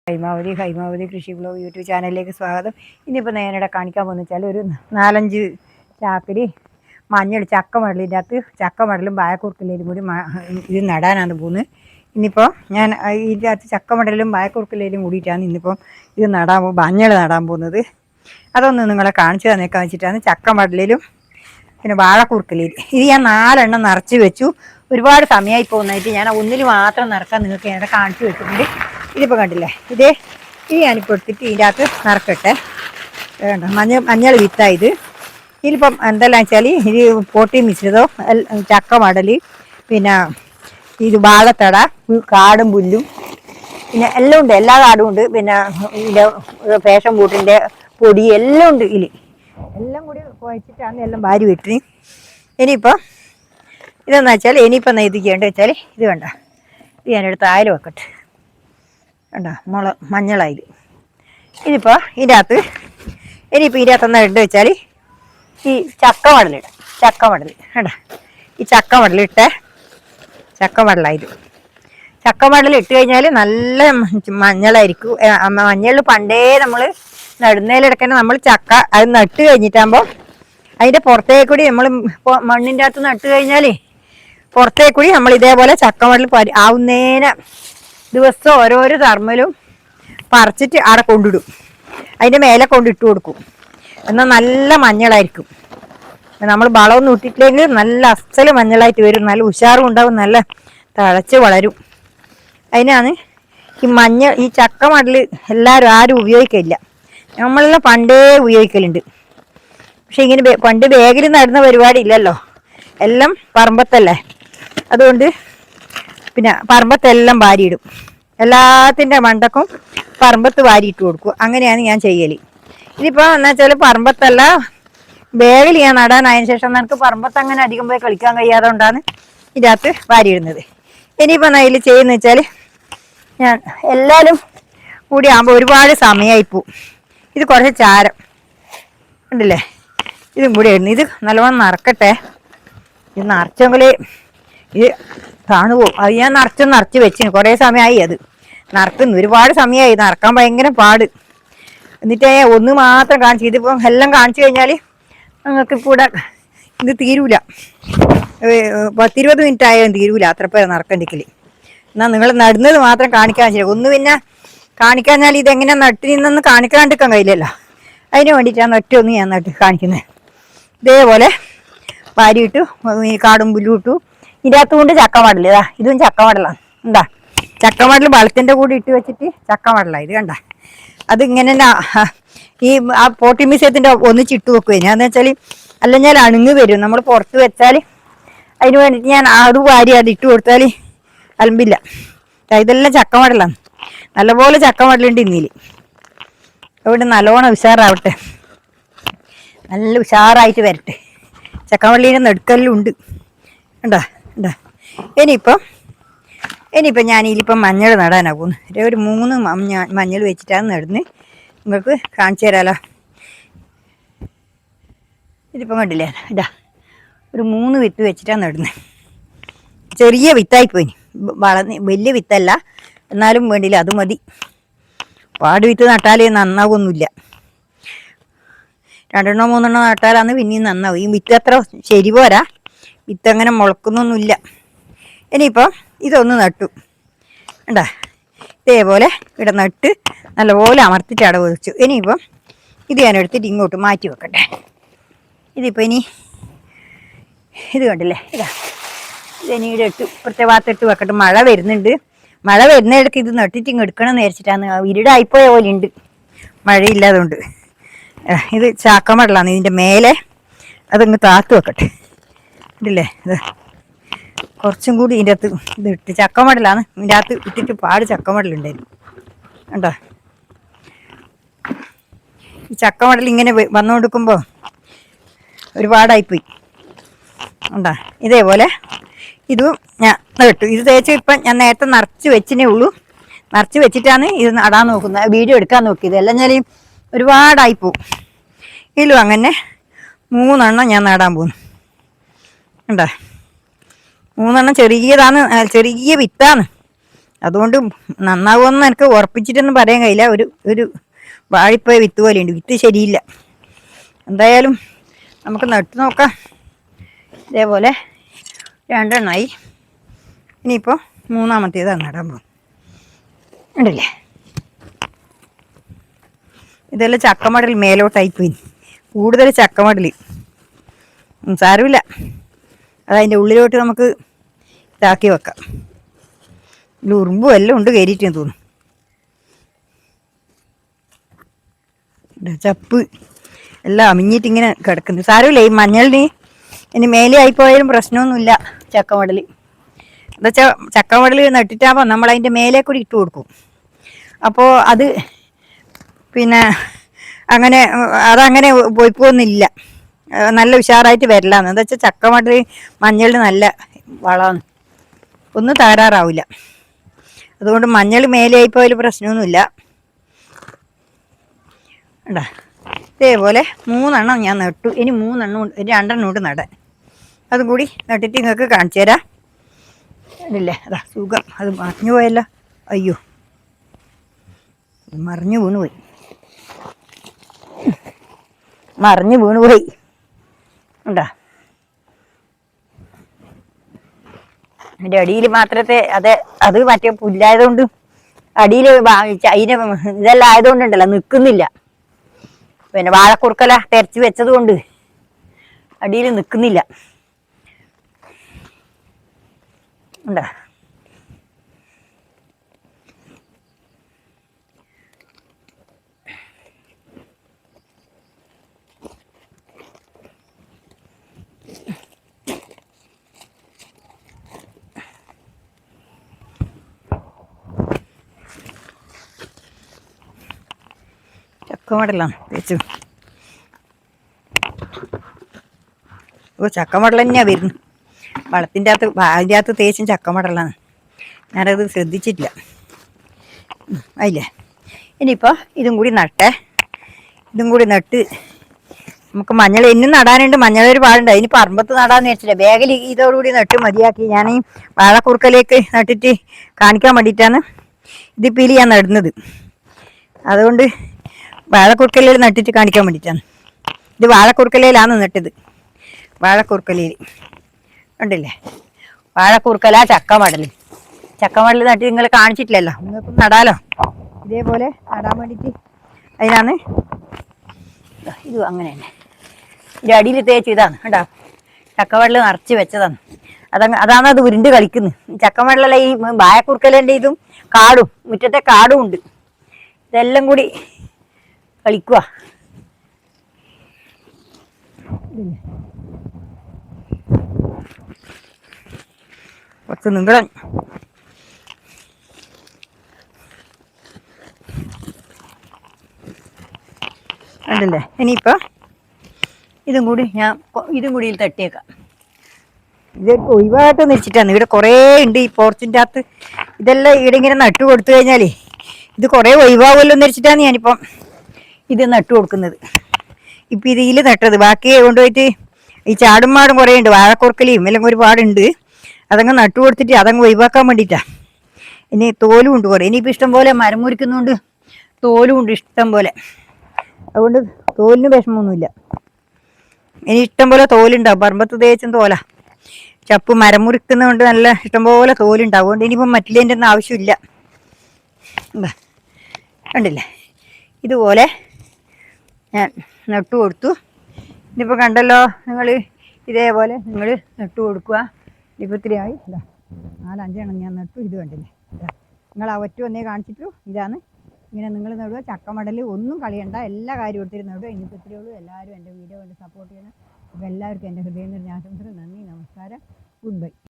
ഹൈമാവതി കൃഷി blog YouTube ചാനലിലേക്ക് സ്വാഗതം. ഇനിയിപ്പോൾ നേരിടെ കാണിക്കാൻ പോകുന്ന വെച്ചാൽ ഒരു 4-5 ചാക്കിൽ ചക്ക മടലിൻ്റെ അകത്ത് ചക്ക മടലും വാഴക്കുറുക്കലേലും കൂടി ഇത് നടാനാണ് പോകുന്നത്. ഇന്നിപ്പോൾ ഞാൻ ഇതിൻ്റെ അകത്ത് ചക്ക മടലും വാഴക്കുറുക്കലേലും കൂടിയിട്ടാണ് ഇന്നിപ്പം ഇത് മഞ്ഞൾ നടാൻ പോകുന്നത്. അതൊന്ന് നിങ്ങളെ കാണിച്ചു തന്നേക്കാൻ വെച്ചിട്ടാണ് ചക്ക മടലിലും പിന്നെ വാഴക്കുറുക്കലേലും. ഇത് ഞാൻ 4 എണ്ണം നിറച്ച് വെച്ചു. ഒരുപാട് സമയമായി പോകുന്നതായിട്ട് ഞാൻ ഒന്നിൽ മാത്രം നിറക്കാൻ നിങ്ങൾക്ക് ഞാൻ കാണിച്ചു വെച്ചിട്ടുണ്ട്. ഇതിപ്പോൾ കണ്ടില്ലേ, ഈ ഞാനിപ്പോൾ എടുത്തിട്ട് ഇതിൻ്റെ അകത്ത് നിറക്കട്ടെ. മഞ്ഞൾ വിത്തായത് ഇതിലിപ്പം എന്തെല്ലാം വെച്ചാൽ ഇത് പോട്ടി മിശ്രിതവും ചക്ക മടൽ, പിന്നെ ഇത് വാഴത്തട, കാടും പുല്ലും, പിന്നെ എല്ലാം ഉണ്ട്, എല്ലാ കാടും ഉണ്ട്. പിന്നെ ഇതിൻ്റെ ഫാഷൻ ബൂട്ടിൻ്റെ പൊടി എല്ലാം ഉണ്ട്. എല്ലാം കൂടി കുഴച്ചിട്ടാണ് എല്ലാം വാരി വിട്ടിന്. ഇനിയിപ്പോൾ ഇതെന്ന് വെച്ചാൽ ഇനിയിപ്പോൾ ഇത് ചെയ്യേണ്ടത് വെച്ചാൽ ഇത് വേണ്ട, ഇത് ഞാനെടുത്ത് ആയിൽ വെക്കട്ടെ. കണ്ടോ മഞ്ഞളായിൽ. ഇതിപ്പോൾ ഇതിൻ്റെ അകത്ത് ഇനിയിപ്പോൾ ഇതിനകത്തൊന്ന് ഇട്ട് വെച്ചാൽ ഈ ചക്ക മടൽ കണ്ടോ, ഈ ചക്ക മടലായത് ചക്ക മടൽ ഇട്ട് കഴിഞ്ഞാൽ നല്ല മഞ്ഞളായിരിക്കും. മഞ്ഞളിൽ പണ്ടേ നമ്മൾ നടുന്നതിലിടക്കന്നെ നമ്മൾ ചക്ക അത് നട്ട് കഴിഞ്ഞിട്ടാകുമ്പോൾ അതിൻ്റെ പുറത്തേക്കൂടി നമ്മൾ മണ്ണിൻ്റെ അകത്ത് നട്ട് കഴിഞ്ഞാൽ പുറത്തേക്കൂടി നമ്മൾ ഇതേപോലെ ചക്ക മടൽ ആവുന്നേനെ ദിവസം ഓരോരോ തർമ്മലും പറിച്ചിട്ട് അവിടെ കൊണ്ടിടും. അതിൻ്റെ മേലെ കൊണ്ടിട്ട് കൊടുക്കും. എന്നാൽ നല്ല മഞ്ഞളായിരിക്കും. നമ്മൾ വളമൊന്നും ഇട്ടിട്ടില്ലെങ്കിൽ നല്ല അസൽ മഞ്ഞളായിട്ട് വരും. നല്ല ഉഷാറും ഉണ്ടാവും, നല്ല തഴച്ച് വളരും. അതിനാണ് ഈ ചക്ക മടൽ ആരും ഉപയോഗിക്കില്ല. നമ്മളെല്ലാം പണ്ടേ ഉപയോഗിക്കലുണ്ട്. പക്ഷെ ഇങ്ങനെ പണ്ട് ബാഗിൽ നടുന്ന പരിപാടി ഇല്ലല്ലോ, എല്ലാം പറമ്പത്തല്ലേ. അതുകൊണ്ട് പിന്നെ പറമ്പത്തെല്ലാം വാരിയിടും. എല്ലാത്തിൻ്റെ മണ്ടക്കും പറമ്പത്ത് വാരിയിട്ട് കൊടുക്കും. അങ്ങനെയാണ് ഞാൻ ചെയ്യൽ. ഇതിപ്പോൾ എന്താ വെച്ചാൽ പറമ്പത്തല്ല, ബാഗിൽ ഞാൻ നടാനായതിനു ശേഷം നമുക്ക് പറമ്പത്ത് അങ്ങനെ അധികം പോയി കളിക്കാൻ കഴിയാതെ കൊണ്ടാണ് ഇതിനകത്ത് വാരിയിടുന്നത്. ഇനിയിപ്പോൾ അതിൽ ചെയ്യുന്നത് വെച്ചാൽ ഞാൻ എല്ലാവരും കൂടി ആകുമ്പോൾ ഒരുപാട് സമയമായിപ്പോവും. ഇത് കുറച്ച് ചാരം ഉണ്ടല്ലേ, ഇതും കൂടി ഇടുന്നു. ഇത് നല്ലോണം നിറക്കട്ടെ. ഇത് നിറച്ചെങ്കിൽ ഇത് താണു പോകും. അത് ഞാൻ നിറച്ച് വെച്ചിന് കുറേ സമയമായി. അത് നിറക്കുന്നു, ഒരുപാട് സമയമായി. നിറക്കാൻ ഭയങ്കര പാട്. എന്നിട്ട് ഒന്ന് മാത്രം കാണിച്ചു. ഇതിപ്പം എല്ലാം കാണിച്ചു കഴിഞ്ഞാൽ നിങ്ങൾക്ക് കൂടെ ഇത് തീരൂല. 10-20 മിനിറ്റ് ആയാലും തീരൂല അത്ര പേര് നിറക്കണ്ടിക്കൽ. എന്നാൽ നിങ്ങൾ നടുന്നത് മാത്രം കാണിക്കാൻ വെച്ചാൽ ഒന്ന് പിന്നെ കാണിക്കാഞ്ഞാൽ ഇതെങ്ങനെ നട്ട് നിന്നൊന്ന് കാണിക്കാണ്ടിരിക്കാൻ കഴിയില്ലല്ലോ. അതിന് വേണ്ടിയിട്ടാണ് ഒറ്റ ഞാൻ നട്ട് കാണിക്കുന്നത്. ഇതേപോലെ വാരിയിട്ടു, ഈ കാടും പുല്ലും ഇട്ടു. ഇതിനകത്തുകൊണ്ട് ചക്ക മടൽ, ഇതും ചക്ക മടലാണ്. എന്താ ചക്ക മടൽ വളത്തിൻ്റെ കൂടി ഇട്ട് വെച്ചിട്ട് ചക്ക മടലാണ് ഇത്. കണ്ട അതിങ്ങനെ ഈ ആ പോട്ടി മ്യൂസിയത്തിൻ്റെ ഒന്നിച്ചിട്ട് വെക്കുവേനെ. അതെന്ന് വെച്ചാൽ അല്ലെങ്കിൽ അണുങ്ങ് വരും. നമ്മൾ പുറത്ത് വെച്ചാൽ അതിന് വേണ്ടിയിട്ട് ഞാൻ അത് വാരി അത് ഇട്ട് കൊടുത്താൽ അലമ്പില്ല. ഇതെല്ലാം ചക്ക മടലാണ്. നല്ലപോലെ ചക്ക മടലുണ്ട് ഇന്നിൽ. അതുകൊണ്ട് നല്ലോണം ഉഷാറാവട്ടെ, നല്ല ഉഷാറായിട്ട് വരട്ടെ. ചക്കമടലിൻ്റെ നെടുക്കെല്ലാം ഉണ്ട്. ഉണ്ടാ ഇനിയിപ്പം ഞാൻ ഇതിലിപ്പം മഞ്ഞൾ നടാനാണ് പോകുന്നത്. ഒരു 3 മഞ്ഞൾ വെച്ചിട്ടാണ് നടുന്നത്. നിങ്ങൾക്ക് കാണിച്ചു തരാമല്ലോ. ഇതിപ്പം കണ്ടില്ലേ, ഒരു 3 വിത്ത് വെച്ചിട്ടാണ് നടുന്നത്. ചെറിയ വിത്തായിപ്പോയി, വലിയ വിത്തല്ല, എന്നാലും വേണ്ടിയില്ല, അത് മതി. പാട് വിത്ത് നട്ടാൽ നന്നാവൊന്നുമില്ല. 2-3 നട്ടാലാന്ന് പിന്നെയും നന്നാവും. ഈ വിത്ത് അത്ര ശരി പോരാ, വിത്തങ്ങനെ മുളക്കുന്നൊന്നുമില്ല. ഇനിയിപ്പം ഇതൊന്ന് നട്ടു കണ്ടാ, ഇതേപോലെ ഇവിടെ നട്ട് നല്ലപോലെ അമർത്തിട്ട് അവിടെ വെച്ചു. ഇനിയിപ്പം ഇത് ഞാൻ എടുത്തിട്ട് ഇങ്ങോട്ട് മാറ്റി വെക്കട്ടെ. ഇതിപ്പോൾ ഇത് കണ്ടില്ലേ, ഇതിനിടെ ഇപ്പുറത്തെ ഭാഗത്തിട്ട് വെക്കട്ടെ. മഴ വരുന്നുണ്ട്. മഴ വരുന്നിടക്ക് ഇത് നട്ടിട്ട് ഇങ്ങ് എടുക്കണം എന്ന് വിചാരിച്ചിട്ടാണ്. ഇരുടായിപ്പോയ പോലെ ഉണ്ട് മഴയില്ലാതുകൊണ്ട്. ഇത് ചാക്കമടലാണ്. ഇതിൻ്റെ മേലെ അതങ്ങ് താത്ത് വെക്കട്ടെ. ഇല്ലേ, ഇത് കുറച്ചും കൂടി ഇതിൻ്റെ അകത്ത് ഇതിട്ട് ചക്കമടലാണ്. ഇതിൻ്റെ അകത്ത് ഇട്ടിട്ട് പാട് ചക്കമടലുണ്ടായിരുന്നു. കണ്ടോ, ഈ ചക്കമടൽ ഇങ്ങനെ വന്നുകൊടുക്കുമ്പോൾ ഒരുപാടായിപ്പോയി. കണ്ടോ, ഇതേപോലെ ഇതും ഞാൻ നട്ടു. ഇത് തേച്ച് ഇപ്പം ഞാൻ നേരത്തെ നിറച്ച് വെച്ചിനേ ഉള്ളൂ. നിറച്ച് വെച്ചിട്ടാണ് ഇത് നടാൻ നോക്കുന്നത്, വീഡിയോ എടുക്കാൻ നോക്കിയത്. എല്ലാം ഞാൻ ഒരുപാടായിപ്പോവും. ഇതിലും അങ്ങനെ 3 എണ്ണം ഞാൻ നടാൻ പോകുന്നു. കണ്ടോ, 3 എണ്ണം ചെറിയതാണ്, ചെറിയ വിത്താണ്. അതുകൊണ്ട് നന്നാവുമെന്ന് എനിക്ക് ഉറപ്പിച്ചിട്ടൊന്നും പറയാൻ കഴിയില്ല. ഒരു ഒരു വാഴിപ്പോയ വിത്ത് പോലെയുണ്ട്, വിത്ത് ശരിയില്ല. എന്തായാലും നമുക്ക് നട്ടു നോക്കാം. ഇതേപോലെ രണ്ടെണ്ണമായി. ഇനിയിപ്പോൾ മൂന്നാമത്തേതാണ് നടാൻ പോകും. ഉണ്ടല്ലേ, ഇതെല്ലാം ചക്കമടൽ മേലോട്ടായി പോയി, കൂടുതൽ ചക്കമടൽ. സാരമില്ല, അതതിൻ്റെ ഉള്ളിലോട്ട് നമുക്ക് ഇതാക്കി വെക്കാം. ഇതിൽ ഉറുമ്പും എല്ലാം ഉണ്ട് കയറിയിട്ടെന്ന് തോന്നുന്നു. ചപ്പ് എല്ലാം അമിഞ്ഞിട്ട് ഇങ്ങനെ കിടക്കുന്നു. സാരമില്ല, ഈ മഞ്ഞളിന് ഇനി മേലെ ആയിപ്പോയാലും പ്രശ്നമൊന്നുമില്ല. ചക്കമടൽ എന്താ വെച്ചാൽ ചക്കമടൽ നട്ടിട്ടാകുമ്പോൾ നമ്മളതിൻ്റെ മേലെ കൂടി ഇട്ട് കൊടുക്കും. അപ്പോൾ അത് പിന്നെ അങ്ങനെ അതങ്ങനെ പോയി പോകുന്നില്ല, നല്ല ഉഷാറായിട്ട് വരലാന്ന്. എന്താ വെച്ചാൽ ചക്കമടൽ മഞ്ഞളിന് നല്ല വളമാണ്, ഒന്നും തകരാറാവില്ല. അതുകൊണ്ട് മഞ്ഞൾ മേലെ ആയിപ്പോയാലും പ്രശ്നമൊന്നുമില്ല. ഉണ്ടാ, ഇതേപോലെ 3 ഞാൻ നട്ടു. ഇനി 2 കൊണ്ട് നടാൻ. അതും കൂടി നട്ടിട്ട് നിങ്ങൾക്ക് കാണിച്ചു തരാം. ഇല്ലേ, അതാ സുഖം. അത് മറിഞ്ഞു പോയല്ലോ, അയ്യോ മറിഞ്ഞു വീണുപോയി. ഉണ്ടാ, അതിൻ്റെ അടിയിൽ മാത്രത്തെ അത് മറ്റേ പുല്ലായതുകൊണ്ട് അടിയിൽ അതിന് ഇതെല്ലാം ആയതുകൊണ്ടുണ്ടല്ലോ നിൽക്കുന്നില്ല. പിന്നെ വാഴക്കുറുക്കല തെരച്ച് വെച്ചത് കൊണ്ട് അടിയിൽ നിൽക്കുന്നില്ല. ഉണ്ടാ, ചക്കമടലാണ് തേച്ചു. ചക്കമടൽ തന്നെയാണ് വരുന്നു. വളത്തിൻ്റെ അകത്ത് തേച്ചും ചക്കമടലാണ്. ഞാനത് ശ്രദ്ധിച്ചിട്ടില്ല. അതില്ലേ, ഇനിയിപ്പോൾ ഇതും കൂടി നട്ടേ. ഇതും കൂടി നട്ട് നമുക്ക് മഞ്ഞൾ ഇന്നും നടാനുണ്ട്. മഞ്ഞളൊരു പാടുണ്ട്, അതിന് പറമ്പത്ത് നടാന്ന് വെച്ചില്ല. ബാഗിൽ ഇതോടുകൂടി നട്ട് മതിയാക്കി. ഞാൻ ഈ വാഴക്കുറുക്കലേക്ക് നട്ടിട്ട് കാണിക്കാൻ വേണ്ടിയിട്ടാണ് ഇതിപ്പോൾ ഞാൻ നടുന്നത്. അതുകൊണ്ട് വാഴക്കുറുക്കലയിൽ നട്ടിട്ട് കാണിക്കാൻ വേണ്ടിയിട്ടാണ്. ഇത് വാഴക്കുറുക്കലയിലാണ് നട്ടത്. വാഴക്കുറുക്കലയിൽ ഉണ്ടല്ലേ, വാഴക്കുറുക്കല ചക്കമടൽ നട്ട് നിങ്ങൾ കാണിച്ചിട്ടില്ലല്ലോ, നിങ്ങൾക്ക് നടാലോ. ഇതേപോലെ നടാൻ വേണ്ടിയിട്ട് അതിനാണ് ഇത്. അങ്ങനെ തന്നെ ഇതിൻ്റെ അടിയിൽ തേച്ച് ഇതാണ് കേട്ടോ, ചക്കമടൽ നിറച്ച് വെച്ചതാണ്. അതാണ് അത് ഉരുണ്ട് കളിക്കുന്നത്. ചക്കമടലല്ല, ഈ വാഴക്കുറുക്കലേൻ്റെ ഇതും കാടും, മുറ്റത്തെ കാടും ഉണ്ട്. ഇതെല്ലാം കൂടി കളിക്കുക. കുറച്ച് നിങ്ങളെ ഉണ്ടല്ലേ. ഇനിയിപ്പോൾ ഇതും കൂടി ഇതിൽ തട്ടിയേക്കാം. ഇത് ഒഴിവായിട്ട് നിരിച്ചിട്ടാണ്. ഇവിടെ കുറേ ഉണ്ട് ഈ പോർച്ചിൻ്റെ അകത്ത്. ഇതെല്ലാം ഇവിടെ ഇങ്ങനെ നട്ടു കൊടുത്തു കഴിഞ്ഞാൽ ഇത് കുറേ ഒഴിവാകുമല്ലോ എന്ന് വെച്ചിട്ടാണ് ഞാനിപ്പം ഇത് നട്ടു കൊടുക്കുന്നത്. ഇപ്പം ഇതിൽ നട്ടത് ബാക്കി കൊണ്ടുപോയിട്ട് ഈ ചാടും മാടും കുറേ ഉണ്ട്, വാഴക്കുറുക്കലിയും എല്ലാം ഒരുപാടുണ്ട്. അതങ്ങ് നട്ടു കൊടുത്തിട്ട് അതങ്ങ് ഒഴിവാക്കാൻ വേണ്ടിയിട്ടാണ്. ഇനി തോലും ഉണ്ട് കുറേ. ഇനിയിപ്പോൾ ഇഷ്ടം പോലെ മരം മുറിക്കുന്നുണ്ട്, തോലും ഉണ്ട് ഇഷ്ടം പോലെ. അതുകൊണ്ട് തോലിന് വിഷമമൊന്നുമില്ല. ഇനി ഇഷ്ടം പോലെ തോലുണ്ടാവും. പറമ്പത്ത് തേച്ചും തോല ചപ്പ് മരം മുറിക്കുന്നതുകൊണ്ട് നല്ല ഇഷ്ടംപോലെ തോലുണ്ടാവും. അതുകൊണ്ട് ഇനിയിപ്പം മറ്റിലേൻ്റെ ഒന്നും ആവശ്യമില്ല. എന്താ കണ്ടില്ലേ, ഇതുപോലെ ഞാൻ നട്ടു കൊടുത്തു. ഇനിയിപ്പോൾ കണ്ടല്ലോ നിങ്ങൾ, ഇതേപോലെ നിങ്ങൾ നട്ടു കൊടുക്കുക. ഇപ്പോൾ ഇത്തിരിയായി. ഇതാ 4-5 ഞാൻ നട്ടു. ഇത് കണ്ടില്ലേ, നിങ്ങൾ ആ ഒറ്റ ഒന്നേ കാണിച്ചിട്ടു. ഇതാണ് ഇങ്ങനെ നിങ്ങൾ നടുക. ചക്കമടൽ ഒന്നും കളയണ്ട, എല്ലാ കാര്യം എടുത്തിട്ട് നടുക. ഇന്നിപ്പോൾ ഇത്രയേ ഉള്ളൂ. എല്ലാവരും എൻ്റെ വീഡിയോ കണ്ട് സപ്പോർട്ട് ചെയ്യണം. അപ്പോൾ എല്ലാവർക്കും എൻ്റെ ഹൃദയം നിറഞ്ഞ ആശംസകൾ. നന്ദി, നമസ്കാരം, ഗുഡ് ബൈ.